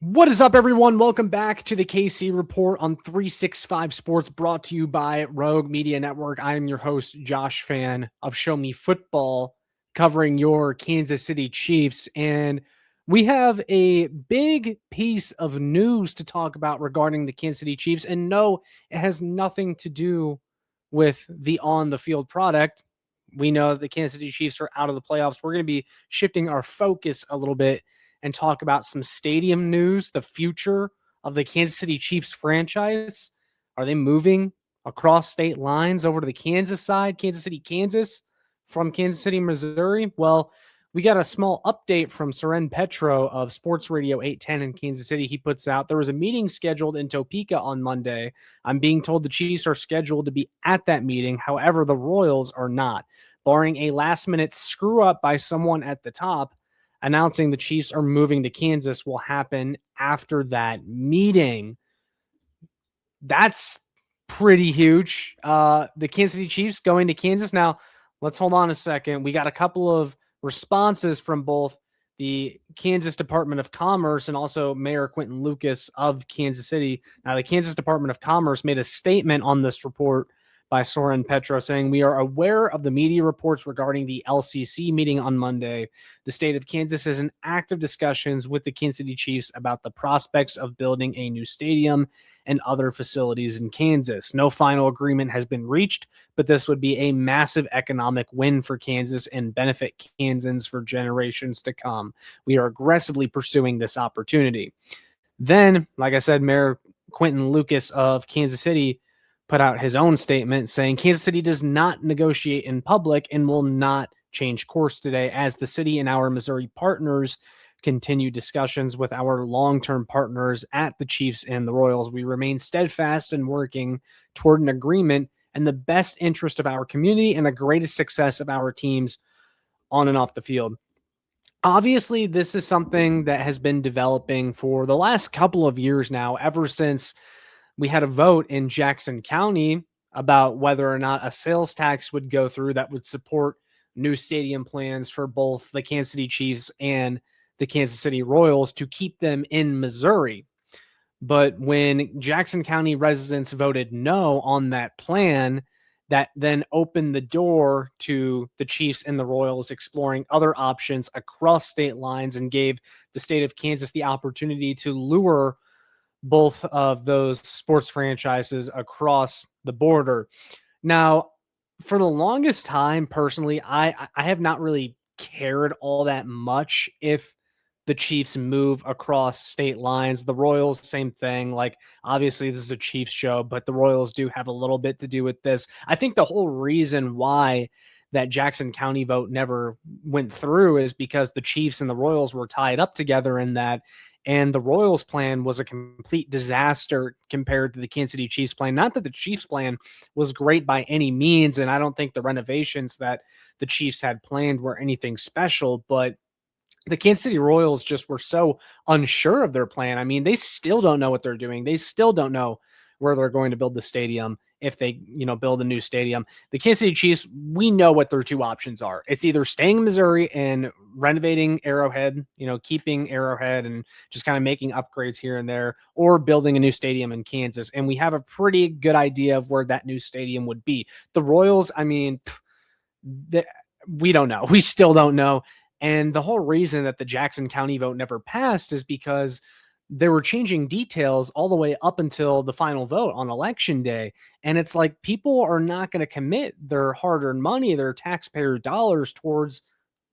What is up, everyone? Welcome back to the KC Report on 365 Sports, brought to you by Rogue Media Network. I am your host, Josh Fan of Show Me Football, covering your Kansas City Chiefs. And we have a big piece of news to talk about regarding the Kansas City Chiefs. And no, it has nothing to do with the on-the-field product. We know that the Kansas City Chiefs are out of the playoffs. We're going to be shifting our focus a little bit and talk about some stadium news, the future of the Kansas City Chiefs franchise. Are they moving across state lines over to the Kansas side, Kansas City, Kansas, from Kansas City, Missouri? Well, we got a small update from Soren Petro of Sports Radio 810 in Kansas City. He puts out there was a meeting scheduled in Topeka on Monday. I'm being told the Chiefs are scheduled to be at that meeting. However, the Royals are not. Barring a last-minute screw-up by someone at the top, announcing the Chiefs are moving to Kansas will happen after that meeting. That's pretty huge. The Kansas City Chiefs going to Kansas. Now, let's hold on a second. We got a couple of responses from both the Kansas Department of Commerce and also Mayor Quentin Lucas of Kansas City. Now, the Kansas Department of Commerce made a statement on this report by Soren Petro saying, "We are aware of the media reports regarding the LCC meeting on Monday. The state of Kansas is in active discussions with the Kansas City Chiefs about the prospects of building a new stadium and other facilities in Kansas. No final agreement has been reached, but this would be a massive economic win for Kansas and benefit Kansans for generations to come. We are aggressively pursuing this opportunity." Then, like I said, Mayor Quentin Lucas of Kansas City put out his own statement saying Kansas City does not negotiate in public and will not change course today as the city and our Missouri partners continue discussions with our long-term partners at the Chiefs and the Royals. We remain steadfast in working toward an agreement and the best interest of our community and the greatest success of our teams on and off the field. Obviously, this is something that has been developing for the last couple of years now, ever since we had a vote in Jackson County about whether or not a sales tax would go through that would support new stadium plans for both the Kansas City Chiefs and the Kansas City Royals to keep them in Missouri. But when Jackson County residents voted no on that plan, that then opened the door to the Chiefs and the Royals exploring other options across state lines and gave the state of Kansas the opportunity to lure both of those sports franchises across the border. Now, for the longest time, personally, I have not really cared all that much if the Chiefs move across state lines. The Royals, same thing. Like, obviously, this is a Chiefs show, but the Royals do have a little bit to do with this. I think the whole reason why that Jackson County vote never went through is because the Chiefs and the Royals were tied up together in that. And the Royals plan was a complete disaster compared to the Kansas City Chiefs plan. Not that the Chiefs plan was great by any means, and I don't think the renovations that the Chiefs had planned were anything special, but the Kansas City Royals just were so unsure of their plan. I mean, they still don't know what they're doing. They still don't know where they're going to build the stadium if they, build a new stadium. The Kansas City Chiefs, we know what their two options are. It's either staying in Missouri and renovating Arrowhead, keeping Arrowhead and just kind of making upgrades here and there, or building a new stadium in Kansas. And we have a pretty good idea of where that new stadium would be. The Royals, I mean, we don't know. We still don't know. And the whole reason that the Jackson County vote never passed is because they were changing details all the way up until the final vote on election day. And it's like, people are not going to commit their hard-earned money, their taxpayer dollars, towards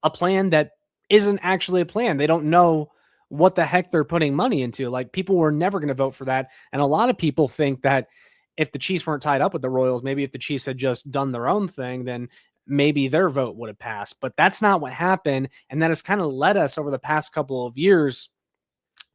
a plan that isn't actually a plan. They don't know what the heck they're putting money into. Like, people were never going to vote for that. And a lot of people think that if the Chiefs weren't tied up with the Royals, maybe if the Chiefs had just done their own thing, then maybe their vote would have passed. But that's not what happened. And that has kind of led us over the past couple of years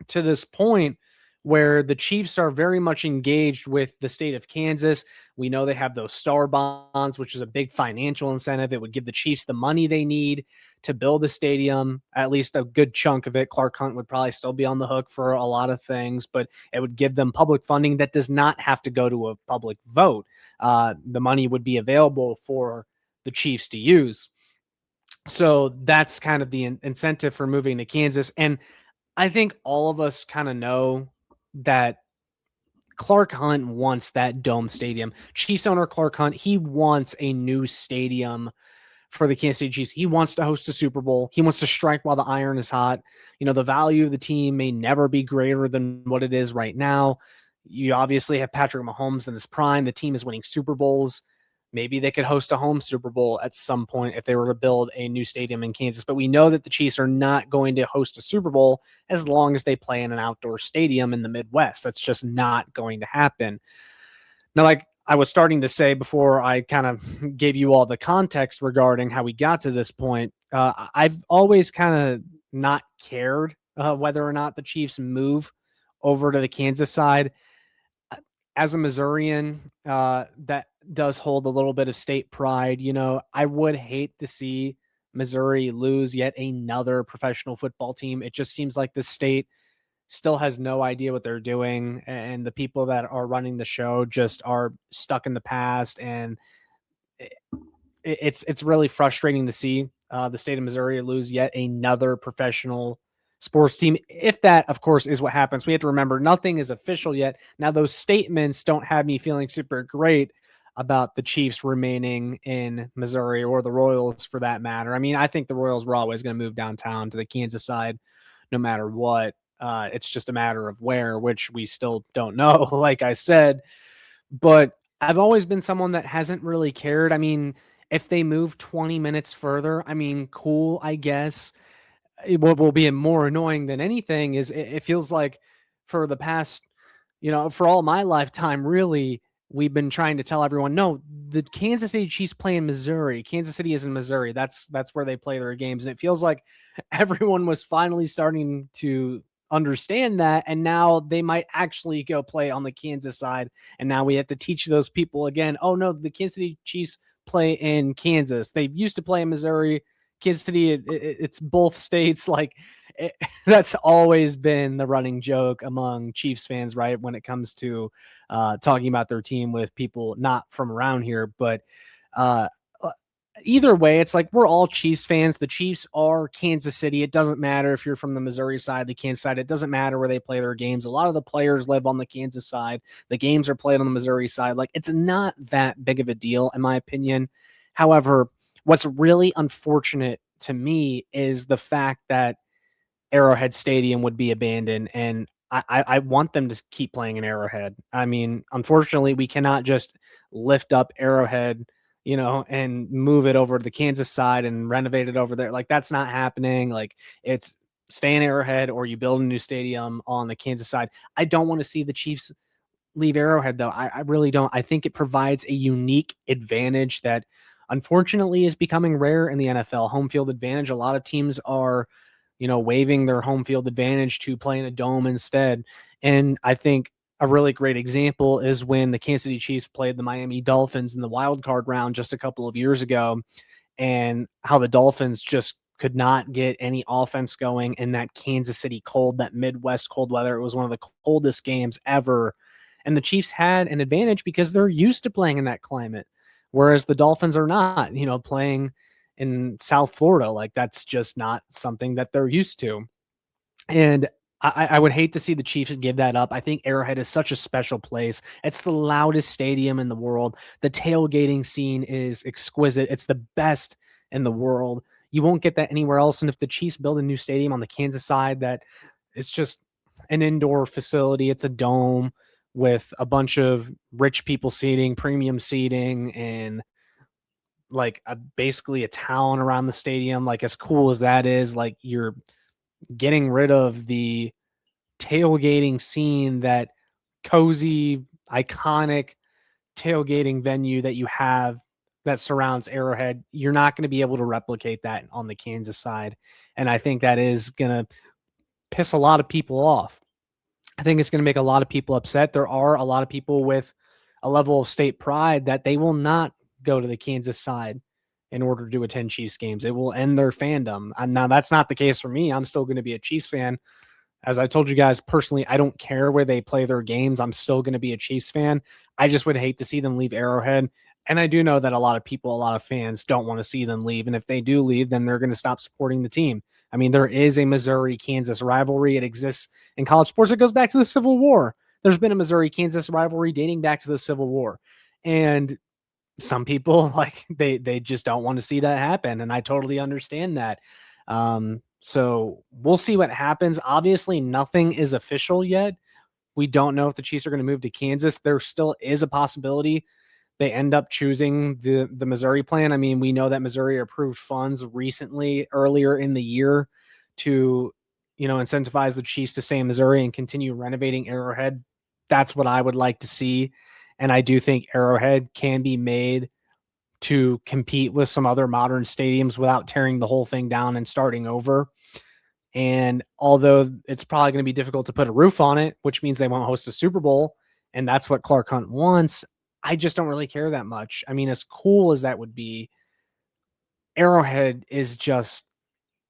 to this point where the Chiefs are very much engaged with the state of Kansas. We know they have those star bonds, which is a big financial incentive. It would give the Chiefs the money they need to build a stadium, at least a good chunk of it. Clark Hunt would probably still be on the hook for a lot of things, but it would give them public funding that does not have to go to a public vote. The money would be available for the Chiefs to use. So that's kind of the incentive for moving to Kansas. And I think all of us kind of know that Clark Hunt wants that dome stadium. Chiefs owner Clark Hunt, he wants a new stadium for the Kansas City Chiefs. He wants to host a Super Bowl. He wants to strike while the iron is hot. The value of the team may never be greater than what it is right now. You obviously have Patrick Mahomes in his prime. The team is winning Super Bowls. Maybe they could host a home Super Bowl at some point if they were to build a new stadium in Kansas. But we know that the Chiefs are not going to host a Super Bowl as long as they play in an outdoor stadium in the Midwest. That's just not going to happen. Now, like I was starting to say before I kind of gave you all the context regarding how we got to this point, I've always kind of not cared whether or not the Chiefs move over to the Kansas side. As a Missourian, that does hold a little bit of state pride. I would hate to see Missouri lose yet another professional football team. It just seems like the state still has no idea what they're doing, and the people that are running the show just are stuck in the past, and it's really frustrating to see the state of Missouri lose yet another professional sports team. If that, of course, is what happens, we have to remember nothing is official yet. Now, those statements don't have me feeling super great about the Chiefs remaining in Missouri, or the Royals for that matter. I mean, I think the Royals were always going to move downtown to the Kansas side no matter what. It's just a matter of where, which we still don't know, like I said. But I've always been someone that hasn't really cared. I mean, if they move 20 minutes further, I mean, cool, I guess. What will be more annoying than anything is it feels like for the past, for all my lifetime, really, we've been trying to tell everyone, no, the Kansas City Chiefs play in Missouri. Kansas City is in Missouri. That's where they play their games. And it feels like everyone was finally starting to understand that. And now they might actually go play on the Kansas side. And now we have to teach those people again, oh no, the Kansas City Chiefs play in Kansas. They used to play in Missouri. Kansas City, it's both states. Like that's always been the running joke among Chiefs fans, right? When it comes to talking about their team with people not from around here. But either way, it's like we're all Chiefs fans. The Chiefs are Kansas City. It doesn't matter if you're from the Missouri side, the Kansas side. It doesn't matter where they play their games. A lot of the players live on the Kansas side. The games are played on the Missouri side. Like it's not that big of a deal, in my opinion. However, what's really unfortunate to me is the fact that Arrowhead Stadium would be abandoned, and I want them to keep playing in Arrowhead. I mean, unfortunately, we cannot just lift up Arrowhead, and move it over to the Kansas side and renovate it over there. Like that's not happening. Like it's stay in Arrowhead, or you build a new stadium on the Kansas side. I don't want to see the Chiefs leave Arrowhead, though. I really don't. I think it provides a unique advantage that unfortunately is becoming rare in the NFL. Home field advantage. A lot of teams are, waiving their home field advantage to play in a dome instead. And I think a really great example is when the Kansas City Chiefs played the Miami Dolphins in the wild card round just a couple of years ago, and how the Dolphins just could not get any offense going in that Kansas City cold, that Midwest cold weather. It was one of the coldest games ever. And the Chiefs had an advantage because they're used to playing in that climate, whereas the Dolphins are not, playing in South Florida. Like that's just not something that they're used to. And I would hate to see the Chiefs give that up. I think Arrowhead is such a special place. It's the loudest stadium in the world. The tailgating scene is exquisite. It's the best in the world. You won't get that anywhere else. And if the Chiefs build a new stadium on the Kansas side, that it's just an indoor facility, it's a dome with a bunch of rich people seating, premium seating, and like basically a town around the stadium. Like as cool as that is, like you're getting rid of the tailgating scene, that cozy, iconic tailgating venue that you have that surrounds Arrowhead. You're not going to be able to replicate that on the Kansas side. And I think that is going to piss a lot of people off. I think it's going to make a lot of people upset. There are a lot of people with a level of state pride that they will not go to the Kansas side in order to attend Chiefs games. It will end their fandom. And now that's not the case for me. I'm still going to be a Chiefs fan. As I told you guys personally, I don't care where they play their games. I'm still going to be a Chiefs fan. I just would hate to see them leave Arrowhead. And I do know that a lot of people, a lot of fans don't want to see them leave. And if they do leave, then they're going to stop supporting the team. I mean, there is a Missouri-Kansas rivalry. It exists in college sports. It goes back to the Civil War. There's been a Missouri-Kansas rivalry dating back to the Civil War. And some people, like, they just don't want to see that happen. And I totally understand that. So we'll see what happens. Obviously, nothing is official yet. We don't know if the Chiefs are going to move to Kansas. There still is a possibility they end up choosing the Missouri plan. I mean, we know that Missouri approved funds recently, earlier in the year, to, incentivize the Chiefs to stay in Missouri and continue renovating Arrowhead. That's what I would like to see. And I do think Arrowhead can be made to compete with some other modern stadiums without tearing the whole thing down and starting over. And although it's probably going to be difficult to put a roof on it, which means they won't host a Super Bowl, and that's what Clark Hunt wants, I just don't really care that much. I mean, as cool as that would be, Arrowhead is just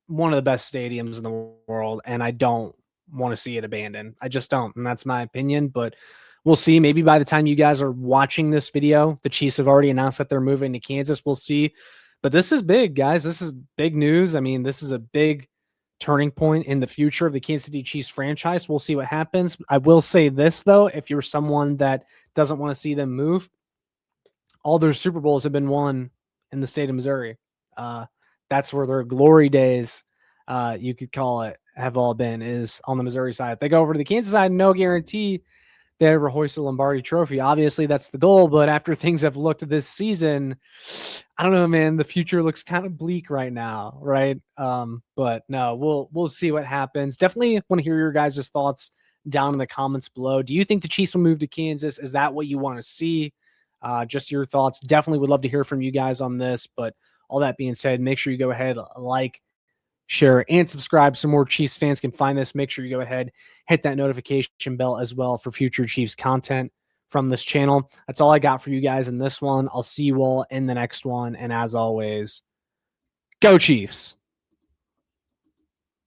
one of the best stadiums in the world, and I don't want to see it abandoned. I just don't, and that's my opinion, but we'll see. Maybe by the time you guys are watching this video, the Chiefs have already announced that they're moving to Kansas. We'll see. But this is big, guys. This is big news. I mean, this is a big turning point in the future of the Kansas City Chiefs franchise. We'll see what happens. I will say this, though, if you're someone that doesn't want to see them move, all their Super Bowls have been won in the state of Missouri. That's where their glory days, you could call it, have all been, is on the Missouri side. If they go over to the Kansas side, no guarantee they ever hoist a Lombardi trophy. Obviously, that's the goal, but after things have looked this season, I don't know, man. The future looks kind of bleak right now, right? But no, we'll see what happens. Definitely want to hear your guys' thoughts down in the comments below. Do you think the Chiefs will move to Kansas? Is that what you want to see? Just your thoughts. Definitely would love to hear from you guys on this. But all that being said, make sure you go ahead, like, share, and subscribe so more Chiefs fans can find this. Make sure you go ahead, hit that notification bell as well for future Chiefs content from this channel. That's all I got for you guys in this one. I'll see you all in the next one. And as always, go Chiefs.